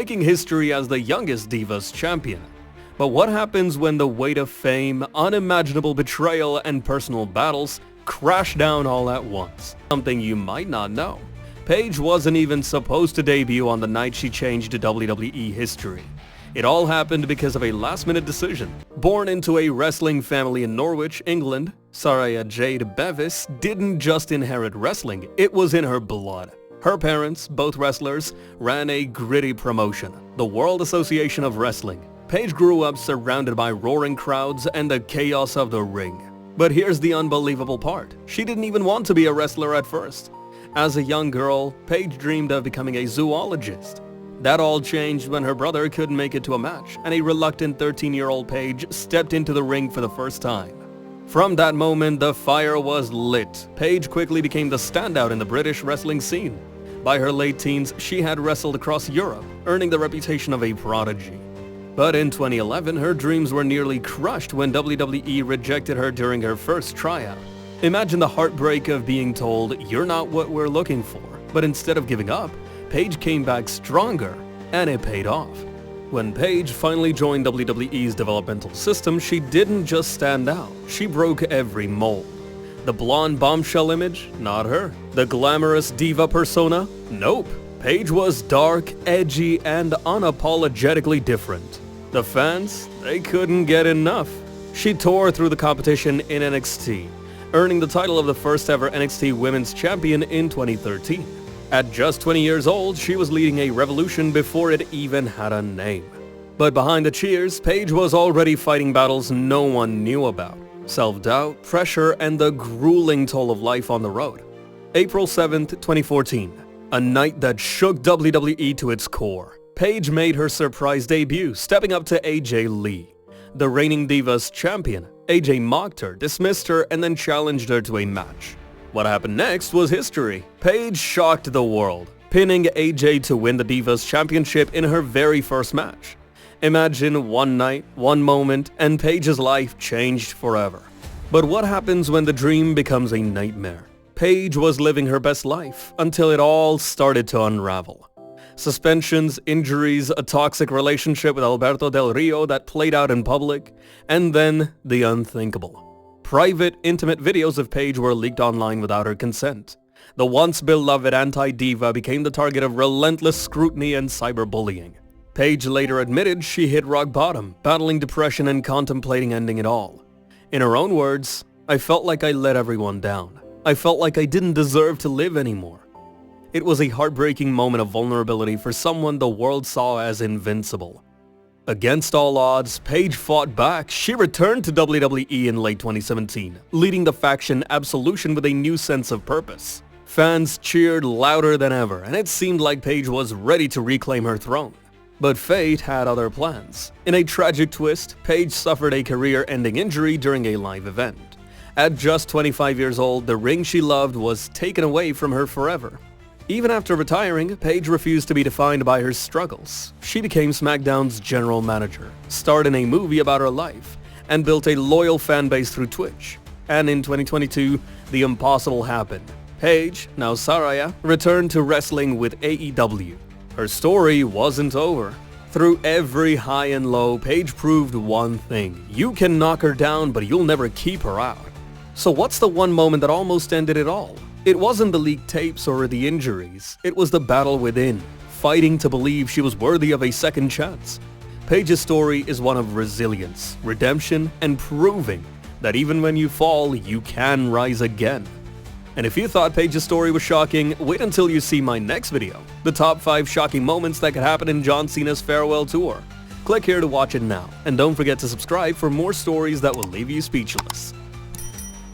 making history as the youngest Divas champion. But what happens when the weight of fame, unimaginable betrayal, and personal battles crash down all at once? Something you might not know. Paige wasn't even supposed to debut on the night she changed WWE history. It all happened because of a last-minute decision. Born into a wrestling family in Norwich, England, Saraya Jade Bevis didn't just inherit wrestling, it was in her blood. Her parents, both wrestlers, ran a gritty promotion, the World Association of Wrestling. Paige grew up surrounded by roaring crowds and the chaos of the ring. But here's the unbelievable part. She didn't even want to be a wrestler at first. As a young girl, Paige dreamed of becoming a zoologist. That all changed when her brother couldn't make it to a match, and a reluctant 13-year-old Paige stepped into the ring for the first time. From that moment, the fire was lit. Paige quickly became the standout in the British wrestling scene. By her late teens, she had wrestled across Europe, earning the reputation of a prodigy. But in 2011, her dreams were nearly crushed when WWE rejected her during her first tryout. Imagine the heartbreak of being told, "You're not what we're looking for." But instead of giving up, Paige came back stronger, and it paid off. When Paige finally joined WWE's developmental system, she didn't just stand out, she broke every mold. The blonde bombshell image? Not her. The glamorous diva persona? Nope. Paige was dark, edgy, and unapologetically different. The fans? They couldn't get enough. She tore through the competition in NXT, earning the title of the first ever NXT Women's Champion in 2013. At just 20 years old, she was leading a revolution before it even had a name. But behind the cheers, Paige was already fighting battles no one knew about. Self-doubt, pressure, and the grueling toll of life on the road. April 7th, 2014. A night that shook WWE to its core. Paige made her surprise debut, stepping up to AJ Lee. The reigning Divas champion, AJ mocked her, dismissed her, and then challenged her to a match. What happened next was history. Paige shocked the world, pinning AJ to win the Divas Championship in her very first match. Imagine one night, one moment, and Paige's life changed forever. But what happens when the dream becomes a nightmare? Paige was living her best life until it all started to unravel. Suspensions, injuries, a toxic relationship with Alberto Del Rio that played out in public, and then the unthinkable. Private, intimate videos of Paige were leaked online without her consent. The once beloved anti-diva became the target of relentless scrutiny and cyberbullying. Paige later admitted she hit rock bottom, battling depression and contemplating ending it all. In her own words, "I felt like I let everyone down. I felt like I didn't deserve to live anymore." It was a heartbreaking moment of vulnerability for someone the world saw as invincible. Against all odds, Paige fought back. She returned to WWE in late 2017, leading the faction Absolution with a new sense of purpose. Fans cheered louder than ever, and it seemed like Paige was ready to reclaim her throne. But fate had other plans. In a tragic twist, Paige suffered a career-ending injury during a live event. At just 25 years old, the ring she loved was taken away from her forever. Even after retiring, Paige refused to be defined by her struggles. She became SmackDown's general manager, starred in a movie about her life, and built a loyal fan base through Twitch. And in 2022, the impossible happened. Paige, now Saraya, returned to wrestling with AEW. Her story wasn't over. Through every high and low, Paige proved one thing. You can knock her down, but you'll never keep her out. So what's the one moment that almost ended it all? It wasn't the leaked tapes or the injuries. It was the battle within, fighting to believe she was worthy of a second chance. Paige's story is one of resilience, redemption, and proving that even when you fall, you can rise again. And if you thought Paige's story was shocking, wait until you see my next video, the top 5 shocking moments that could happen in John Cena's farewell tour. Click here to watch it now, and don't forget to subscribe for more stories that will leave you speechless.